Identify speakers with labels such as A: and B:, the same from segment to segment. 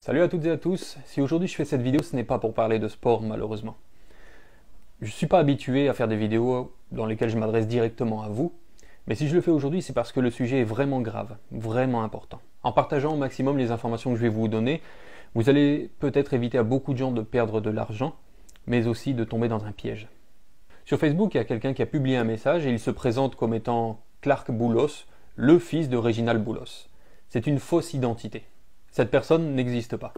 A: Salut à toutes et à tous, si aujourd'hui je fais cette vidéo, ce n'est pas pour parler de sport malheureusement. Je ne suis pas habitué à faire des vidéos dans lesquelles je m'adresse directement à vous, mais si je le fais aujourd'hui, c'est parce que le sujet est vraiment grave, vraiment important. En partageant au maximum les informations que je vais vous donner, vous allez peut-être éviter à beaucoup de gens de perdre de l'argent, mais aussi de tomber dans un piège. Sur Facebook, il y a quelqu'un qui a publié un message et il se présente comme étant Clark Boulos, le fils de Réginald Boulos. C'est une fausse identité. Cette personne n'existe pas.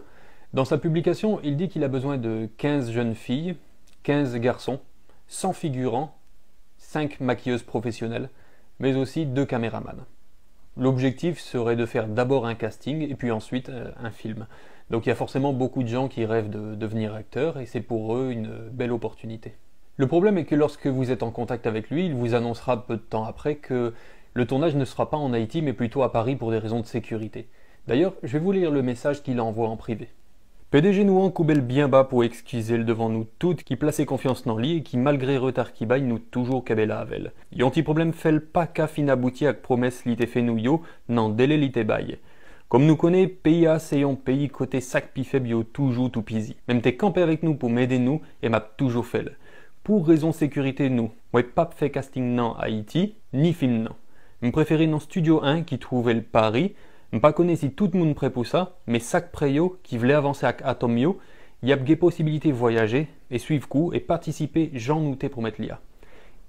A: Dans sa publication, il dit qu'il a besoin de 15 jeunes filles, 15 garçons, 100 figurants, 5 maquilleuses professionnelles, mais aussi 2 caméramans. L'objectif serait de faire d'abord un casting et puis ensuite un film. Donc il y a forcément beaucoup de gens qui rêvent de devenir acteurs et c'est pour eux une belle opportunité. Le problème est que lorsque vous êtes en contact avec lui, il vous annoncera peu de temps après que le tournage ne sera pas en Haïti mais plutôt à Paris pour des raisons de sécurité. D'ailleurs, je vais vous lire le message qu'il envoie en privé. PDG nous en coubelle bien bas pour excuser le devant nous toutes qui plaçait confiance dans lui et qui malgré retard qui baille nous toujours kabela avel. Yonti problème fait pas qu'à fin abouti avec promesse li te fait nous yo, nan délai li te baille. Comme nous connaît, pays A c'est un pays côté sac pi faible yo toujours tout pisi. Même t'es campé avec nous pour m'aider nous et m'a toujours fait. Pour raison sécurité nous, moi pas fait casting nan Haïti, ni film nan. Me préféré dans Studio 1 qui trouvait le Paris. Je ne connais pas si tout le monde prêt pour ça, mais chaque préyo qui voulait avancer avec Atomio, il y a des possibilités de voyager et suivre coup et participer j'en nouté pour mettre l'IA.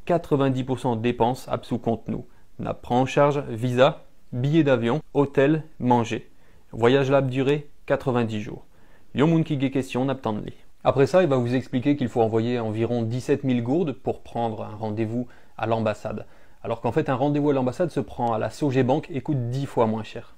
A: 90% de dépenses ab sous compte nous. On prend en charge visa, billets d'avion, hôtel, manger. Voyage là durée 90 jours. Yon moun qui gay question n'attend li. Après ça, il va vous expliquer qu'il faut envoyer environ 17 000 gourdes pour prendre un rendez-vous à l'ambassade. Alors qu'en fait, un rendez-vous à l'ambassade se prend à la SOG Bank et coûte 10 fois moins cher.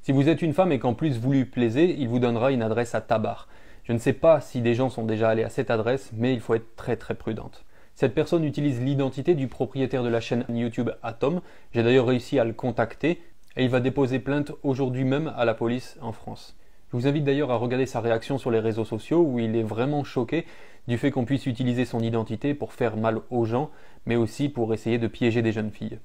A: Si vous êtes une femme et qu'en plus vous lui plaisez, il vous donnera une adresse à Tabar. Je ne sais pas si des gens sont déjà allés à cette adresse, mais il faut être très prudente. Cette personne utilise l'identité du propriétaire de la chaîne YouTube Atom. J'ai d'ailleurs réussi à le contacter et il va déposer plainte aujourd'hui même à la police en France. Je vous invite d'ailleurs à regarder sa réaction sur les réseaux sociaux où il est vraiment choqué du fait qu'on puisse utiliser son identité pour faire mal aux gens, mais aussi pour essayer de piéger des jeunes filles.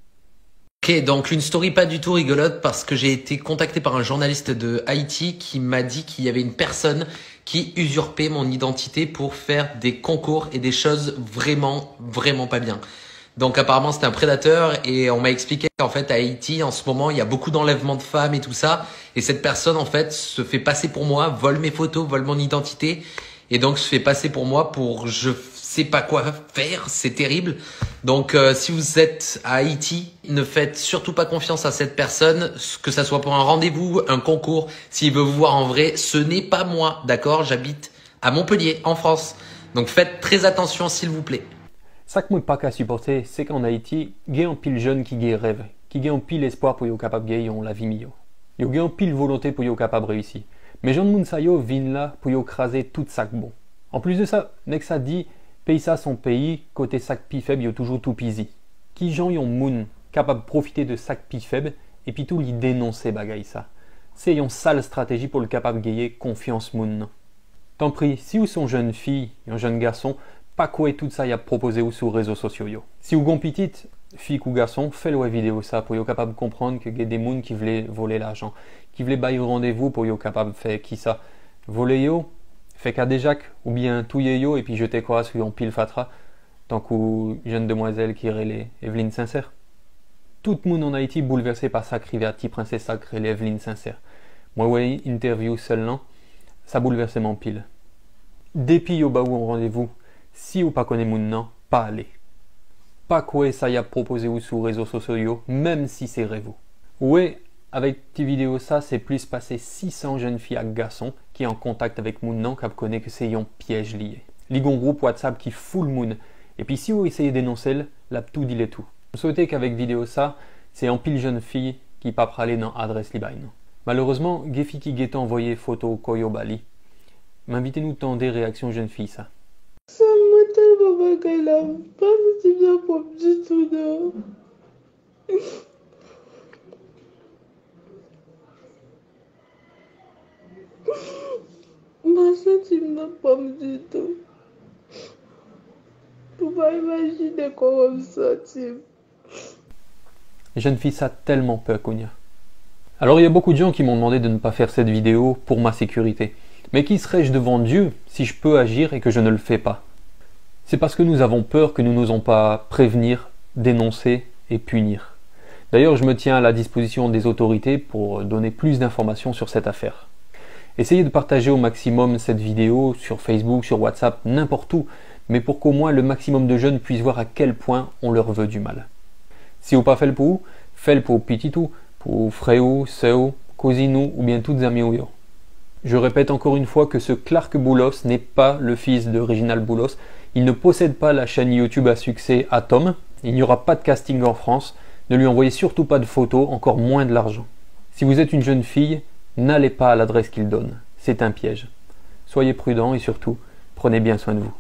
B: Ok, donc une story pas du tout rigolote parce que j'ai été contacté par un journaliste de Haïti qui m'a dit qu'il y avait une personne qui usurpait mon identité pour faire des concours et des choses vraiment pas bien. Donc apparemment c'était un prédateur et on m'a expliqué qu'en fait à Haïti en ce moment il y a beaucoup d'enlèvements de femmes et tout ça et cette personne en fait se fait passer pour moi, vole mes photos, vole mon identité et donc se fait passer pour moi pour je sais pas quoi faire, c'est terrible. Donc si vous êtes à Haïti, ne faites surtout pas confiance à cette personne, que ça soit pour un rendez-vous, un concours, s'il veut vous voir en vrai, ce n'est pas moi, d'accord? J'habite à Montpellier, en France. Donc faites très attention s'il vous plaît.
A: Ça que moi pas qu'à supporter, c'est qu'en Haïti, il y a un pile jeune qui a rêve, qui a un pile espoir pour être capable de gagner la vie meilleure. Il y a un pile volonté pour être capable de réussir. Mais gens de Mounsayo viennent là pour écraser tout sac bon. En plus de ça, Nexa dit pays ça son pays, côté sac pi faible, yo toujours tout pisi. Qui gens yon moun capable de profiter de sac pi faible et puis tout li dénoncer bagay ça. C'est une sale stratégie pour le capable gagner confiance moun. Tant pis, si vous sont jeune fille, un jeune garçon, pas quoi tout ça y a proposé ou sur les réseaux sociaux yo. Si vous gon petite, fille ou garçon, faites-le vidéo ça pour yo capable de comprendre que y a des moun qui voulaient voler l'argent, qui voulaient bailler rendez-vous pour yo capable de faire qui ça. Voler yo, fait qu'à des jacques ou bien touiller yo et puis jeter quoi sur un pile fatra tant qu'une jeune demoiselle qui relait Evelyne Sincère. Tout le monde en Haïti bouleversé par sa crivati princesse sacrée Evelyne Sincère. Moi ouais interview seulement, ça bouleversait mon pile. Depuis yo ba ou en rendez-vous, si ou pas connaît moun nan, pas aller. Pas quoi ça y a proposé ou sur réseaux sociaux, même si c'est rêve. Ouais, avec petite vidéo ça, c'est plus passé 600 jeunes filles à garçons qui est en contact avec moun nan qui connaît que c'est un piège lié. Ligon groupe WhatsApp qui fout le moun. Et puis si vous essayez d'énoncer, là tout dit les tout. Je souhaitais qu'avec vidéo ça, c'est en pile jeune fille qui pas praler dans adresse libaine. Malheureusement, Gefi qui guette envoyé photo Koyo Bali. M'invitez-nous tant des réactions jeunes filles ça.
C: Ça m'a tellement bagay là, pas si bien pour du tout non. Ma senti n'a pas du tout. Pour pas imaginer comment me sentir.
A: Les jeunes filles ça tellement peur qu'on y a. Alors il y a beaucoup de gens qui m'ont demandé de ne pas faire cette vidéo pour ma sécurité. Mais qui serais-je devant Dieu si je peux agir et que je ne le fais pas? C'est parce que nous avons peur que nous n'osons pas prévenir, dénoncer et punir. D'ailleurs, je me tiens à la disposition des autorités pour donner plus d'informations sur cette affaire. Essayez de partager au maximum cette vidéo sur Facebook, sur WhatsApp, n'importe où, mais pour qu'au moins le maximum de jeunes puissent voir à quel point on leur veut du mal. Si vous pas fait le pour pititou, pour frère, sœur, cousine ou bien toutes amies. Je répète encore une fois que ce Clark Boulos n'est pas le fils de Reginald Boulos. Il ne possède pas la chaîne YouTube à succès Atom. Il n'y aura pas de casting en France. Ne lui envoyez surtout pas de photos, encore moins de l'argent. Si vous êtes une jeune fille, n'allez pas à l'adresse qu'il donne. C'est un piège. Soyez prudents et surtout, prenez bien soin de vous.